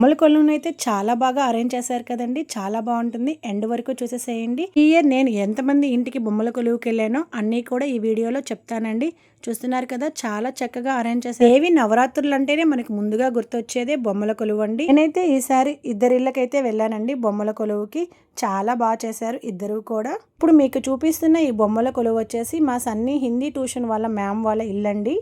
బొమ్మల కొలువునైతే చాలా బాగా అరేంజ్ చేశారు కదండి. చాలా బాగుంటుంది. ఎండ్ వరకు చూసేసేయండి. ఈ ఇయర్ నేను ఎంతమంది ఇంటికి బొమ్మల కొలువుకి వెళ్ళానో అన్నీ కూడా ఈ వీడియోలో చెప్తానండి. చూస్తున్నారు కదా, చాలా చక్కగా అరేంజ్ చేశారు. ఏవి నవరాత్రులు అంటేనే మనకు ముందుగా గుర్తొచ్చేదే బొమ్మల కొలువు అండి. నేనైతే ఈసారి ఇళ్ళకైతే వెళ్ళానండి బొమ్మల కొలువుకి. చాలా బాగా చేశారు ఇద్దరు కూడా. ఇప్పుడు మీకు చూపిస్తున్న ఈ బొమ్మల కొలువు వచ్చేసి మా సన్నీ హిందీ ట్యూషన్ వాళ్ళ మ్యామ్ వాళ్ళ ఇల్లండి.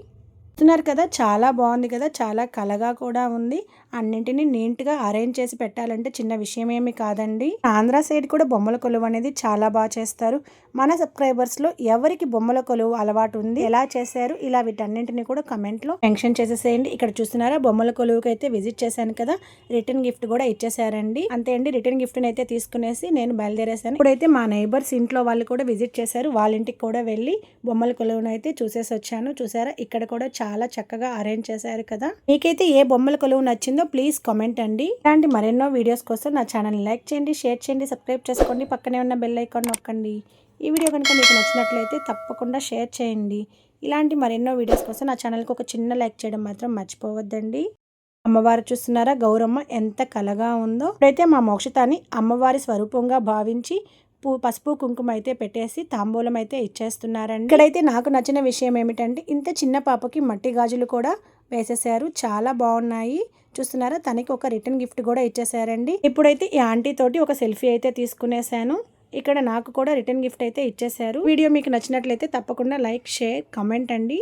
చూస్తున్నారు కదా, చాలా బాగుంది కదా, చాలా కలగా కూడా ఉంది. అన్నింటినీ నీట్గా అరేంజ్ చేసి పెట్టాలంటే చిన్న విషయం ఏమి కాదండి. ఆంధ్ర సైడ్ కూడా బొమ్మల కొలువు అనేది చాలా బాగా చేస్తారు. మన సబ్స్క్రైబర్స్లో ఎవరికి బొమ్మల కొలువు అలవాటు ఉంది, ఎలా చేశారు, ఇలా వీటన్నింటినీ కూడా కమెంట్లో మెన్షన్ చేసేసేయండి. ఇక్కడ చూస్తున్నారా, బొమ్మల కొలువుకి అయితే విజిట్ చేశాను కదా, రిటర్న్ గిఫ్ట్ కూడా ఇచ్చేసారండి. అంతే అండి, రిటర్న్ గిఫ్ట్ని అయితే తీసుకునేసి నేను బయలుదేరేసాను. ఇప్పుడైతే మా నైబర్స్ ఇంట్లో వాళ్ళు కూడా విజిట్ చేశారు. వాళ్ళ ఇంటికి కూడా వెళ్ళి బొమ్మల కొలువును అయితే చూసేసి వచ్చాను. చూసారా, ఇక్కడ కూడా చాలా చక్కగా అరేంజ్ చేశారు కదా. మీకైతే ఏ బొమ్మల కొలువు నచ్చిందో ప్లీజ్ కామెంట్ అండి. ఇలాంటి మరెన్నో వీడియోస్ కోసం నా ఛానల్ లైక్ చేయండి, షేర్ చేయండి, సబ్స్క్రైబ్ చేసుకోండి, పక్కనే ఉన్న బెల్ ఐకాన్ నొక్కండి. ఈ వీడియో కనుక మీకు నచ్చినట్లయితే తప్పకుండా షేర్ చేయండి. ఇలాంటి మరెన్నో వీడియోస్ కోసం నా ఛానల్కి ఒక చిన్న లైక్ చేయడం మాత్రం మర్చిపోవద్దండి. అమ్మవారు చూస్తున్నారా, గౌరమ్మ ఎంత కలగా ఉందో. ఇప్పుడైతే మా మోక్షతాన్ని అమ్మవారి స్వరూపంగా భావించి పసుపు కుంకుమ అయితే పెట్టేసి తాంబూలం అయితే ఇచ్చేస్తున్నారండి. ఇక్కడైతే నాకు నచ్చిన విషయం ఏమిటంటే, ఇంత చిన్న పాపకి మట్టి గాజులు కూడా వేసేసారు. చాలా బాగున్నాయి. చూస్తున్నారా, తనకి ఒక రిటర్న్ గిఫ్ట్ కూడా ఇచ్చేసారండి. ఇప్పుడైతే ఈ ఆంటీ తోటి ఒక సెల్ఫీ అయితే తీసుకునేసాను. ఇక్కడ నాకు కూడా రిటర్న్ గిఫ్ట్ అయితే ఇచ్చేసారు. వీడియో మీకు నచ్చినట్లయితే తప్పకుండా లైక్, షేర్, కమెంట్ అండి.